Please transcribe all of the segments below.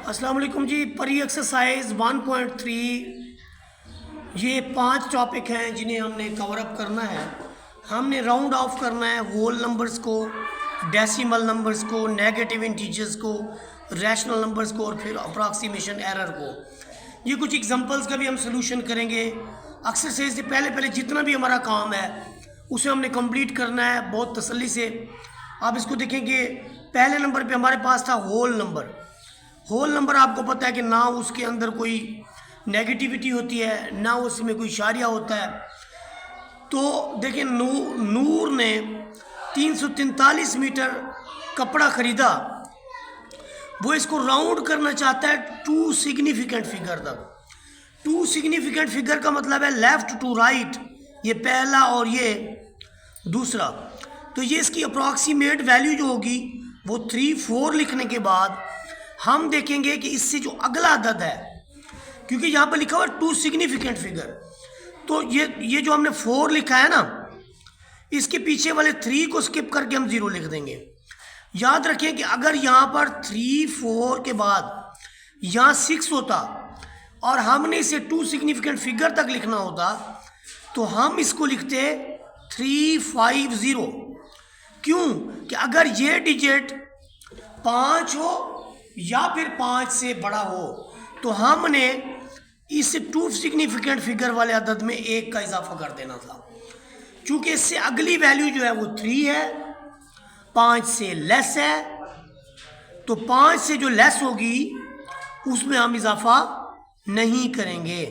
अस्सलाम वालेकुम जी। परी एक्सरसाइज 1.3 ये 5 टॉपिक हैं जिन्हें हमने कवर अप करना है। हमने राउंड ऑफ करना है होल नंबर्स को, डेसिमल नंबर्स को, नेगेटिव इंटीजर्स को, रैशनल नंबर्स को और फिर अप्रॉक्सीमेशन एरर को। ये कुछ एग्जांपल्स का भी हम सोल्यूशन करेंगे। एक्सरसाइज से पहले जितना भी हमारा काम है उसे हमने कंप्लीट करना है बहुत तसल्ली से। आप इसको देखेंगे, पहले नंबर पे हमारे पास था होल नंबर। होल नंबर आपको पता है कि ना उसके अंदर कोई नेगेटिविटी होती है ना उसमें कोई इशारिया होता है। तो देखिए, नूर ने 343 मीटर कपड़ा ख़रीदा। वो इसको राउंड करना चाहता है 2 सिग्निफिकेंट फिगर तक। 2 सिग्निफिकेंट फिगर का मतलब है लेफ़्ट टू राइट, ये पहला और ये दूसरा। तो ये इसकी अप्रॉक्सीमेट वैल्यू जो होगी वो 3, 4 लिखने के बाद हम देखेंगे कि इससे जो अगला अदद है, क्योंकि यहाँ पर लिखा हुआ है 2 सिग्निफिकेंट फिगर, तो ये जो हमने 4 लिखा है ना, इसके पीछे वाले 3 को स्किप करके हम 0 लिख देंगे। याद रखें कि अगर यहाँ पर 3, 4 के बाद यहाँ 6 होता और हमने इसे 2 सिग्निफिकेंट फिगर तक लिखना होता तो हम इसको लिखते 350। क्यों? कि अगर ये डिजिट 5 हो या फिर 5 से बड़ा हो तो हमने इस 2 सिग्निफिकेंट फिगर वाले अदद में 1 का इजाफा कर देना था। चूँकि इससे अगली वैल्यू जो है वो 3 है, 5 से लेस है, तो 5 से जो लेस होगी उसमें हम इजाफा नहीं करेंगे।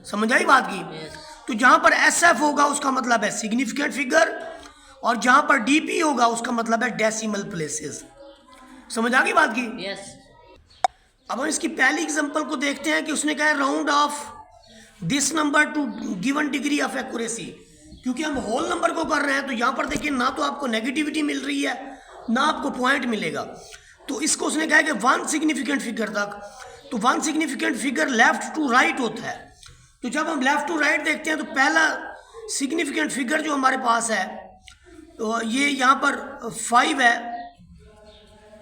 समझ आई बात की? तो जहाँ पर SF होगा उसका मतलब है सिग्निफिकेंट फिगर, और जहाँ पर DP होगा उसका मतलब है डेसिमल प्लेसेस। समझ आ गई बात की? यस। अब हम इसकी पहली एग्जांपल को देखते हैं कि उसने कहा है round of this number two given degree of accuracy. क्योंकि हम होल नंबर को कर रहे हैं तो यहाँ पर देखिए ना तो आपको नेगेटिविटी मिल रही है ना आपको पॉइंट मिलेगा। तो इसको उसने कहा है कि 1 सिग्निफिकेंट फिगर तक। तो 1 significant figure left to right होता है। तो जब हम लेफ्ट टू राइट देखते हैं तो पहला सिग्निफिकेंट फिगर जो हमारे पास है तो ये यहाँ पर 5 है।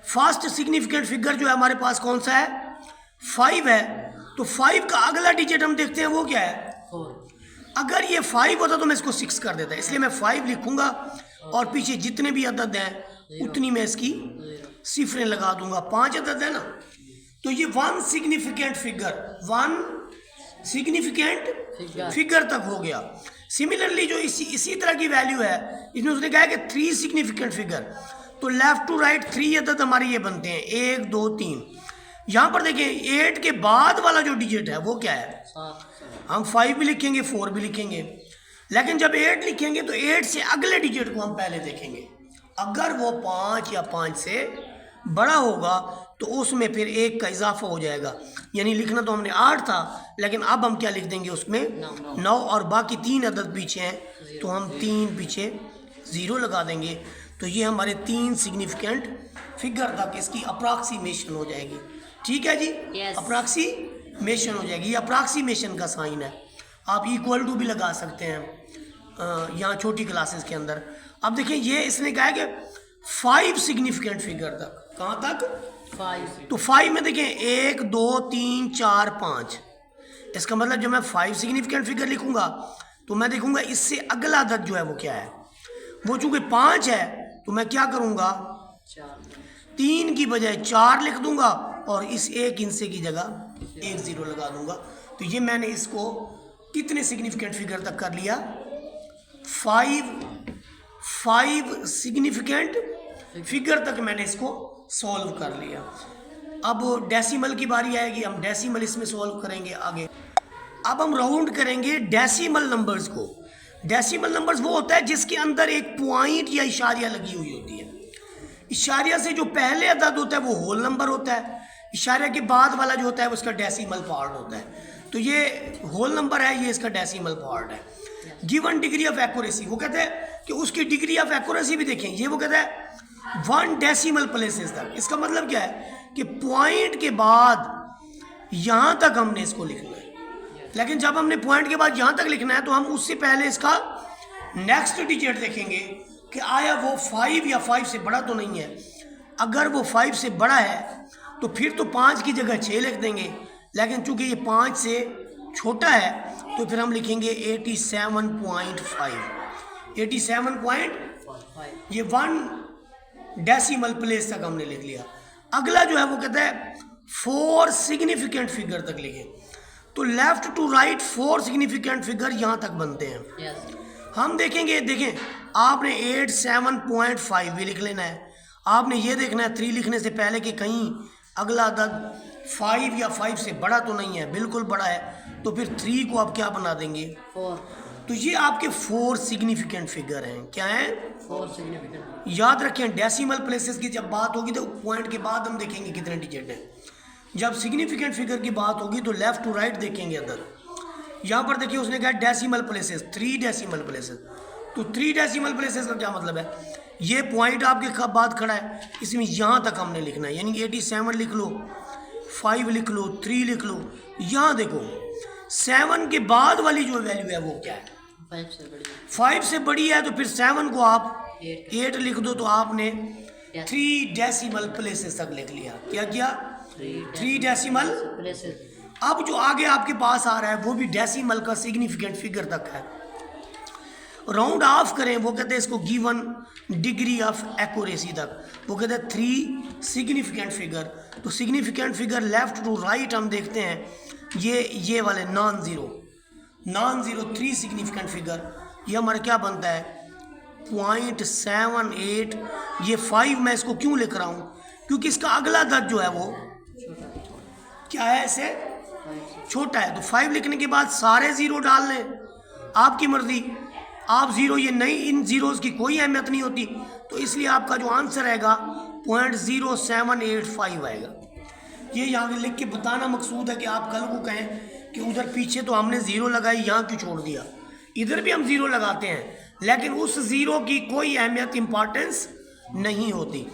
फर्स्ट सिग्निफिकेंट फिगर जो है हमारे पास कौन सा है? 5 है। तो 5 का अगला डिजिट हम देखते हैं वो क्या है? 4। अगर ये 5 होता तो मैं इसको 6 कर देता, इसलिए मैं 5 लिखूंगा और पीछे जितने भी अदद हैं उतनी मैं इसकी सिफरें लगा दूंगा। 5 अदद है ना, तो ये 1 सिग्निफिकेंट फिगर तक हो गया। सिमिलरली जो इसी तरह की वैल्यू है इसमें उसने कहा है कि 3 सिग्निफिकेंट फिगर। तो लेफ्ट टू राइट 3 अदद हमारे ये बनते हैं, 1, 2, 3। यहाँ पर देखें 8 के बाद वाला जो डिजिट है वो क्या है? 7। हम 5 भी लिखेंगे 4 भी लिखेंगे, लेकिन जब 8 लिखेंगे तो 8 से अगले डिजिट को हम पहले देखेंगे। अगर वो 5 या 5 से बड़ा होगा तो उसमें फिर 1 का इजाफा हो जाएगा। यानी लिखना तो हमने 8 था, लेकिन अब हम क्या लिख देंगे उसमें? 9। और बाकी 3 अदद पीछे हैं तो हम 3 पीछे 0 लगा देंगे। तो ये हमारे 3 सिग्निफिकेंट फिगर तक इसकी अप्रॉक्सीमेशन हो जाएगी। ठीक है जी? Yes. अप्रॉक्सीमेशन हो जाएगी। ये अप्रॉक्सीमेशन का साइन है। आप इक्वल टू भी लगा सकते हैं यहाँ छोटी क्लासेस के अंदर। अब देखिए ये इसने कहा है कि 5 सिग्निफिकेंट फिगर तक। कहाँ तक? 5। तो 5 में देखें 1, 2, 3, 4, 5। इसका मतलब जब मैं 5 सिग्निफिकेंट फिगर लिखूंगा तो मैं देखूंगा इससे अगला अदद जो है वो क्या है। वो चूंकि 5 है तो मैं क्या करूंगा? 3 की बजाय 4 लिख दूंगा और इस 1 इंचे की जगह 1 0 लगा दूंगा। तो ये मैंने इसको कितने सिग्निफिकेंट फिगर तक कर लिया? 5 सिग्निफिकेंट फिगर तक मैंने इसको सॉल्व कर लिया। अब डेसिमल की बारी आएगी, हम डेसिमल इसमें सॉल्व करेंगे आगे। अब हम राउंड करेंगे डेसिमल नंबर्स को। डेसिमल नंबर्स वो होता है जिसके अंदर एक पॉइंट या इशारिया लगी हुई होती है। इशारिया से जो पहले अदद होता है वो होल नंबर होता है, इशारिया के बाद वाला जो होता है वो उसका डेसिमल पार्ट होता है। तो ये होल नंबर है, ये इसका डेसिमल पार्ट है। गिवन डिग्री ऑफ एक्यूरेसी, वो कहते हैं कि उसकी डिग्री ऑफ एक्यूरेसी भी देखें। ये वो कहता है 1 डेसिमल प्लेसेस तक। इसका मतलब क्या है कि पॉइंट के बाद यहाँ तक हमने इसको लिखना है, लेकिन जब हमने पॉइंट के बाद यहाँ तक लिखना है तो हम उससे पहले इसका नेक्स्ट डिजिट देखेंगे कि आया वो 5 या 5 से बड़ा तो नहीं है। अगर वो 5 से बड़ा है तो फिर तो 5 की जगह 6 लिख देंगे, लेकिन चूंकि ये 5 से छोटा है तो फिर हम लिखेंगे 87.5। 87 ये 1 डेसिमल प्लेस तक हमने लिख लिया। अगला जो है वो कहता है 4 सिग्निफिकेंट फिगर तक लिखें। तो left to right 4 significant figure यहाँ तक बनते हैं। हम देखेंगे, देखें आपने 87.5 भी लिख लेना है। आपने ये देखना है 3 लिखने से पहले कि कहीं अगला अदद 5 या 5 से बड़ा तो नहीं है, बिल्कुल बड़ा है, तो फिर 3 को आप क्या बना देंगे 4। तो ये आपके 4 सिग्निफिकेंट फिगर हैं। क्या हैं? 4 सिग्निफिकेंट। याद रखें डेसिमल प्लेसेस की जब बात होगी तो पॉइंट के बाद हम देखेंगे कितने डिजिट हैं। जब सिग्निफिकेंट फिगर की बात होगी तो लेफ्ट टू राइट देखेंगे अदद। यहाँ पर देखिए उसने कहा डेसिमल प्लेसेस, 3 डेसिमल प्लेसेस। तो 3 डेसिमल प्लेसेस का क्या मतलब है? ये पॉइंट आपके बाद खड़ा है, इसमें यहाँ तक हमने लिखना है, यानी 87 लिख लो, 5 लिख लो, 3 लिख लो। यहाँ देखो 7 के बाद वाली जो वैल्यू है वो क्या है? 5 से बड़ी है। तो फिर 7 को आप 8 लिख दो, तो आपने 3 डेसिमल प्लेसेस तक लिख लिया। क्या किया? 3 डेसिमल प्लेसेस। अब जो आगे आपके पास आ रहा है वो भी डेसिमल का सिग्निफिकेंट फिगर तक है। राउंड ऑफ करें, वो कहते हैं इसको गिवन डिग्री ऑफ एक्यूरेसी तक, वो कहते हैं 3 सिग्निफिकेंट फिगर। तो significant figure left to right हम देखते हैं, ये वाले नॉन ज़ीरो 3 सिग्निफिकेंट फिगर, ये हमारा क्या बनता है 0.78। ये 5 मैं इसको क्यों लिख रहा हूँ? क्योंकि इसका अगला दर्ज जो है वो क्या है, ऐसे छोटा है। तो 5 लिखने के बाद सारे ज़ीरो डाल लें, आपकी मर्जी। आप ज़ीरो ये नहीं, इन ज़ीरोज़ की कोई अहमियत नहीं होती, तो इसलिए आपका जो आंसर आएगा 0.0785 आएगा। ये यहाँ लिख के बताना मकसूद है कि आप कल को कहें कि उधर पीछे तो हमने ज़ीरो लगाई, यहाँ क्यों छोड़ दिया। इधर भी हम ज़ीरो लगाते हैं, लेकिन उस ज़ीरो की कोई अहमियत इम्पॉर्टेंस नहीं होती।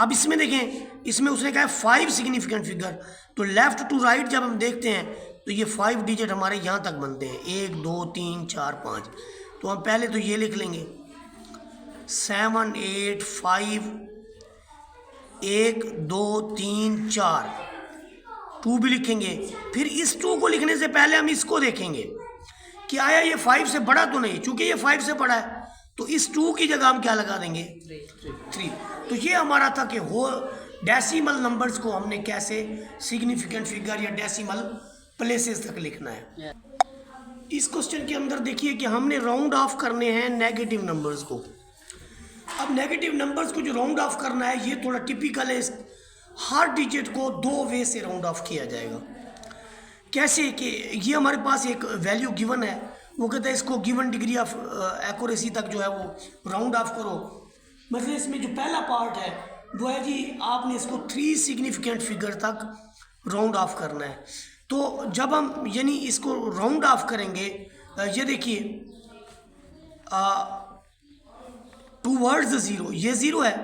अब इसमें देखें, इसमें उसने कहा 5 सिग्निफिकेंट फिगर। तो लेफ़्ट टू राइट जब हम देखते हैं तो ये 5 डिजिट हमारे यहाँ तक बनते हैं, 1 2 3 4 5। तो हम पहले तो ये लिख लेंगे 7 8 5 1 2 3 4, 2 भी लिखेंगे। फिर इस 2 को लिखने से पहले हम इसको देखेंगे कि आया ये 5 से बड़ा तो नहीं। चूंकि ये 5 से बड़ा है तो इस 2 की जगह हम क्या लगा देंगे 3। तो ये हमारा था कि होल डेसिमल नंबर्स को हमने कैसे सिग्निफिकेंट फिगर या डेसिमल प्लेसेस तक लिखना है। इस क्वेश्चन के अंदर देखिए कि हमने राउंड ऑफ करने हैं नेगेटिव नंबर्स को। अब नेगेटिव नंबर्स को जो राउंड ऑफ करना है ये थोड़ा टिपिकल है। हर डिजिट को 2 वे से राउंड ऑफ किया जाएगा। कैसे कि ये हमारे पास एक वैल्यू गिवन है, वो कहता है इसको गिवन डिग्री ऑफ एक्यूरेसी तक जो है वो राउंड ऑफ करो। मतलब इसमें जो पहला पार्ट है वो है जी आपने इसको 3 सिग्निफिकेंट फिगर तक राउंड ऑफ करना है। तो जब हम यानी इसको राउंड ऑफ करेंगे, ये देखिए टूवर्ड्स ज़ीरो, ये ज़ीरो है,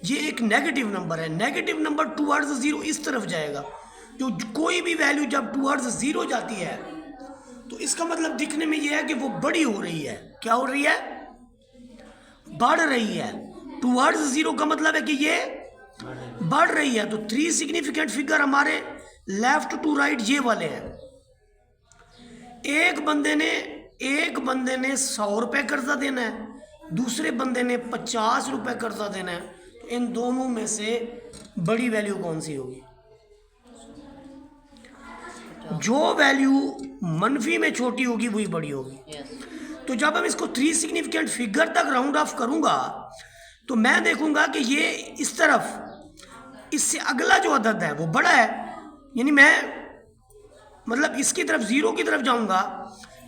ये एक नेगेटिव नंबर है। नेगेटिव नंबर टूवर्ड्स ज़ीरो इस तरफ जाएगा। जो कोई भी वैल्यू जब टूवर्ड्स ज़ीरो जाती है तो इसका मतलब दिखने में ये है कि वो बड़ी हो रही है। क्या हो रही है? बढ़ रही है। टूवर्ड्स ज़ीरो का मतलब है कि ये बढ़ रही है। तो 3 सिग्निफिकेंट फिगर हमारे लेफ्ट टू राइट ये वाले हैं। एक बंदे ने 100 रुपये कर्जा देना है, दूसरे बंदे ने 50 रुपये कर्जा देना है। तो इन दोनों में से बड़ी वैल्यू कौन सी होगी? जो वैल्यू मनफी में छोटी होगी वही बड़ी होगी। तो जब हम इसको 3 सिग्निफिकेंट फिगर तक राउंड ऑफ करूंगा तो मैं देखूंगा कि ये इस तरफ इससे अगला जो अदद है वो बड़ा है, यानी मैं मतलब इसकी तरफ ज़ीरो की तरफ जाऊंगा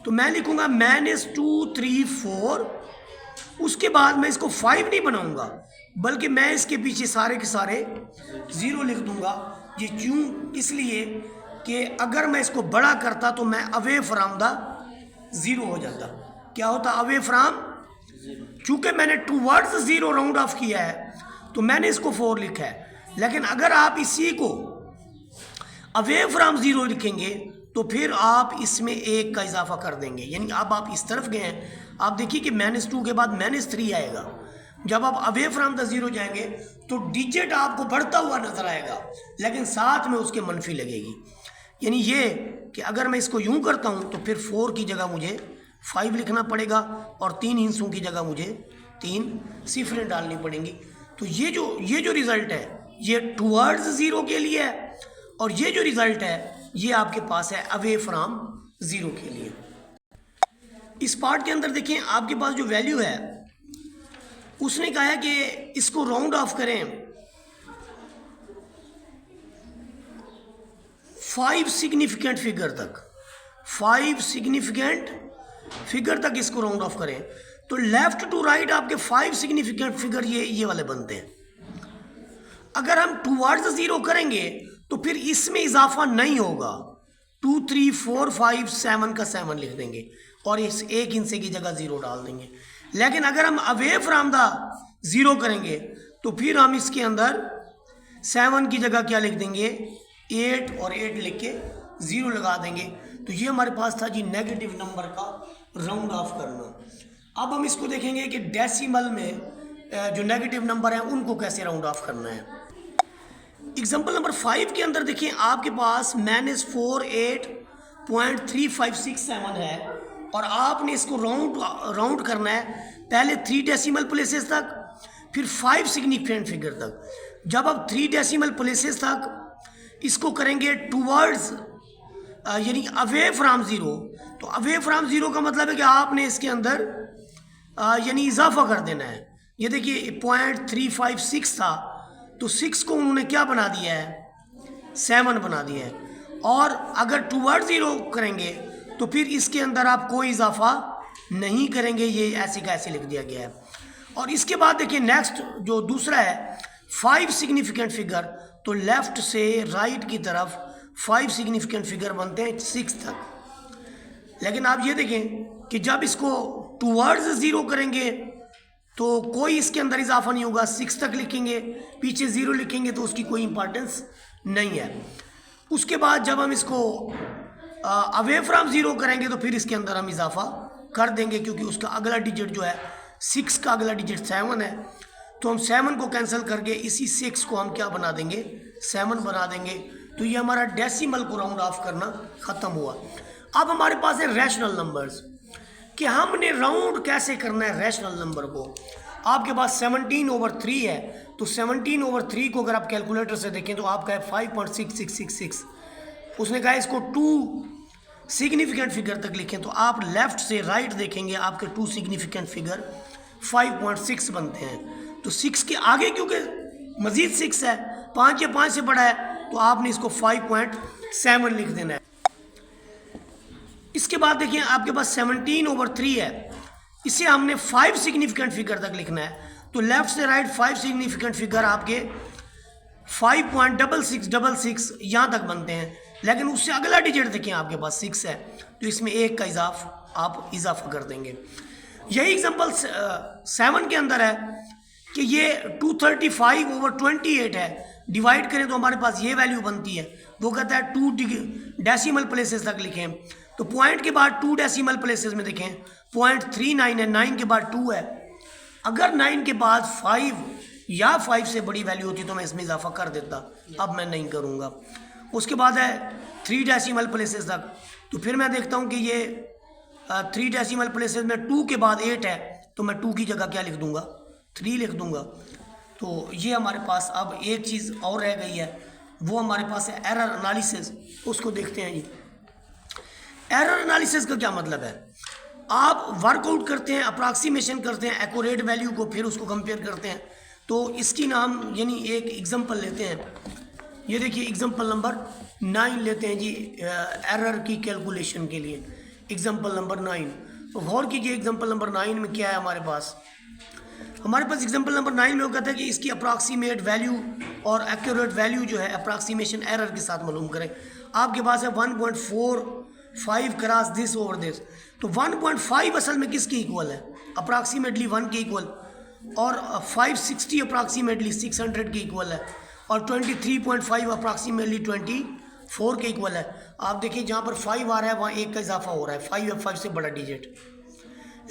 तो मैं लिखूंगा -2 3 4। उसके बाद मैं इसको 5 नहीं बनाऊंगा बल्कि मैं इसके पीछे सारे के सारे ज़ीरो लिख दूंगा। ये क्यों? इसलिए कि अगर मैं इसको बड़ा करता तो मैं अवे फ्रॉम द ज़ीरो हो जाता। क्या होता? Away from. चूँकि मैंने टूवर्ड्स ज़ीरो राउंड ऑफ किया है तो मैंने इसको 4 लिखा है। लेकिन अगर आप इसी को अवे फ्रॉम ज़ीरो लिखेंगे तो फिर आप इसमें 1 का इजाफा कर देंगे। यानी अब आप इस तरफ गए हैं, आप देखिए कि -2 के बाद -3 आएगा। जब आप अवे फ्रॉम द ज़ीरो जाएंगे तो डिजिट आपको बढ़ता हुआ नजर आएगा, लेकिन साथ में उसके मनफी लगेगी। यानी ये कि अगर मैं इसको यूं करता हूं तो फिर 4 की जगह मुझे 5 लिखना पड़ेगा और 3 हिस्सों की जगह मुझे 3 सिफरें डालनी पड़ेंगी। तो ये जो रिज़ल्ट है ये टुवर्ड्स ज़ीरो के लिए है, और ये जो रिज़ल्ट है ये आपके पास है अवे फ्रॉम ज़ीरो के लिए। इस पार्ट के अंदर देखें, आपके पास जो वैल्यू है उसने कहा है कि इसको राउंड ऑफ करें 5 सिग्निफिकेंट फिगर तक, 5 सिग्निफिकेंट फिगर तक इसको राउंड ऑफ करें। तो लेफ्ट टू राइट आपके 5 सिग्निफिकेंट फिगर ये वाले बनते हैं। अगर हम टूवर्ड्स ज़ीरो करेंगे तो फिर इसमें इजाफा नहीं होगा, 2 3 4 5 7 का 7 लिख देंगे और इस एक हिस्से की जगह 0 डाल देंगे। लेकिन अगर हम अवे फ्रॉम द ज़ीरो करेंगे तो फिर हम इसके अंदर 7 की जगह क्या लिख देंगे, 8 और 8 लिख के 0 लगा देंगे। तो ये हमारे पास था जी नेगेटिव नंबर का राउंड ऑफ करना। अब हम इसको देखेंगे कि डेसिमल में जो नेगेटिव नंबर हैं उनको कैसे राउंड ऑफ करना है। एग्जाम्पल नंबर 5 के अंदर देखिए, आपके पास -48.3567 है और आपने इसको राउंड करना है पहले 3 डेसिमल प्लेसेस तक, फिर 5 सिग्निफिकेंट फिगर तक। जब आप 3 डेसिमल प्लेसेस तक इसको करेंगे टूवर्ड्स यानी अवे फ्रॉम ज़ीरो, तो अवे फ्रॉम ज़ीरो का मतलब है कि आपने इसके अंदर यानी इजाफा कर देना है। ये देखिए 0.356 था तो 6 को उन्होंने क्या बना दिया है, 7 बना दिया है। और अगर टूवर्ड ज़ीरो करेंगे तो फिर इसके अंदर आप कोई इजाफा नहीं करेंगे, ये ऐसे का ऐसे लिख दिया गया है। और इसके बाद देखिए नेक्स्ट जो दूसरा है 5 सिग्निफिकेंट फिगर, तो लेफ्ट से राइट की तरफ 5 सिग्निफिकेंट फिगर बनते हैं 6 तक। लेकिन आप ये देखें कि जब इसको टूवर्ड्स ज़ीरो करेंगे तो कोई इसके अंदर इजाफा नहीं होगा, 6 तक लिखेंगे, पीछे 0 लिखेंगे तो उसकी कोई इंपॉर्टेंस नहीं है। उसके बाद जब हम इसको अवे फ्रॉम ज़ीरो करेंगे तो फिर इसके अंदर हम इजाफा कर देंगे, क्योंकि उसका अगला डिजिट जो है 6 का अगला डिजिट 7 है। तो हम 7 को कैंसिल करके इसी 6 को हम क्या बना देंगे, 7 बना देंगे। तो ये हमारा डेसिमल को राउंड ऑफ करना ख़त्म हुआ। अब हमारे पास है रैशनल नंबर्स, कि हमने राउंड कैसे करना है रैशनल नंबर को। आपके पास 17/3 है, तो 17/3 को अगर आप कैलकुलेटर से देखें तो आपका है 5.6666। उसने कहा इसको 2 सिग्निफिकेंट फिगर तक लिखें, तो आप लेफ्ट से राइट देखेंगे आपके 2 सिग्निफिकेंट फिगर 5.6 बनते हैं। तो 6 के आगे क्योंकि मज़ीद 6 है, 5 या 5 से बड़ा है, तो आपने इसको 5.7 लिख देना है। इसके बाद देखिए आपके पास 17/3 है, इसे हमने 5 सिग्निफिकेंट फिगर तक लिखना है। तो लेफ्ट से राइट 5 सिग्निफिकेंट फिगर आपके 5.6666 यहाँ तक बनते हैं। लेकिन उससे अगला डिजिट देखिए आपके पास 6 है, तो इसमें 1 का आप इजाफा कर देंगे। यही एग्जांपल 7 के अंदर है कि ये 235/28 है, डिवाइड करें तो हमारे पास ये वैल्यू बनती है। वो कहता है 2 डेसिमल प्लेसेस तक लिखें, तो पॉइंट के बाद 2 डेसिमल प्लेसेस में देखें 0.39 है, 9 के बाद 2 है। अगर 9 के बाद 5 या 5 से बड़ी वैल्यू होती तो मैं इसमें इजाफा कर देता, अब मैं नहीं करूँगा। उसके बाद है 3 डेसिमल प्लेसेस तक, तो फिर मैं देखता हूँ कि ये 3 डेसिमल प्लेसेस में 2 के बाद 8 है, तो मैं 2 की जगह क्या लिख दूँगा, 3 लिख दूँगा। तो ये हमारे पास अब एक चीज़ और रह गई है, वो हमारे पास है एरर एनालिसिस। उसको देखते हैं जी। एरर एनालिसिस का क्या मतलब है, आप वर्कआउट करते हैं, अप्रॉक्सीमेशन करते हैं एक्यूरेट वैल्यू को, फिर उसको कंपेयर करते हैं। तो इसकी नाम यानी एक एग्जांपल लेते हैं, ये देखिए एग्जांपल नंबर 9 लेते हैं जी एरर की कैलकुलेशन के लिए। एग्जांपल नंबर 9, तो गौर कीजिए एग्जांपल नंबर 9 में क्या है हमारे पास एग्जांपल नंबर 9 में वो कहता है कि इसकी अप्रॉक्सीमेट वैल्यू और एक्यूरेट वैल्यू जो है अप्रॉक्सीमेशन एरर के साथ मालूम करें। आपके पास है 1.45 क्रॉस दिस ओवर दिस, तो 1.5 असल में किसके इक्वल है, अप्रॉक्सीमेटली 1 के इक्वल, और 560 अप्रॉक्सीमेटली 600 के इक्वल है, और 23.5 अप्रॉक्सीमेटली 24 के इक्वल है। आप देखिए जहाँ पर 5 आ रहा है वहाँ 1 का इजाफा हो रहा है, 5 या 5 से बड़ा डिजिट।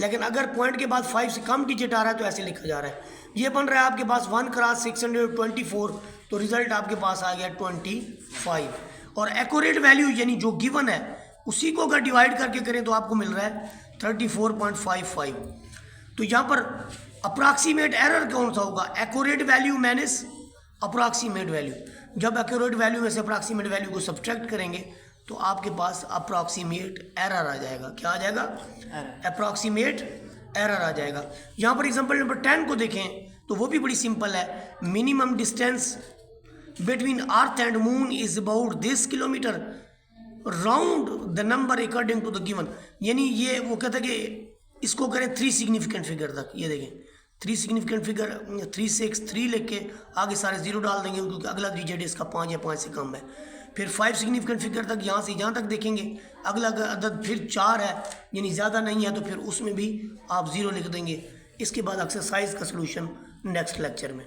लेकिन अगर पॉइंट के बाद 5 से कम डिजिट आ रहा है तो ऐसे लिखा जा रहा है। ये बन रहा है आपके पास 1 क्रॉस 624, तो रिजल्ट आपके पास आ गया 25। और एक्यूरेट वैल्यू यानी जो गिवन है उसी को अगर डिवाइड करके करें तो आपको मिल रहा है 34.55। तो यहाँ पर अप्रॉक्सीमेट एरर कौन सा होगा? Accurate value minus approximate value. जब एक्यूरेट वैल्यू में से अप्रॉक्सीमेट वैल्यू को सब्ट्रैक्ट करेंगे तो आपके पास अप्रॉक्सीमेट एरर आ जाएगा। क्या आ जाएगा? अप्रॉक्सीमेट एरर आ जाएगा। यहाँ पर एग्जांपल नंबर 10 को देखें तो वो भी बड़ी सिंपल है। Minimum distance between earth and moon is about this kilometre, round the number according to the given. यानी ये वो कहता है कि इसको करें 3 सिग्निफिकेंट फिगर तक। ये देखें 3 सिग्निफिकेंट फिगर 3 से 3 लेके आगे सारे 0 डाल देंगे क्योंकि अगला डिजिट इसका 5 या 5 से कम है। फिर 5 सिग्निफिकेंट फिगर तक यहाँ से यहाँ तक देखेंगे, अगला अदद फिर 4 है यानी ज़्यादा नहीं है तो फिर उसमें भी आप 0 लिख देंगे। इसके बाद एक्सरसाइज का सलूशन नेक्स्ट लेक्चर में।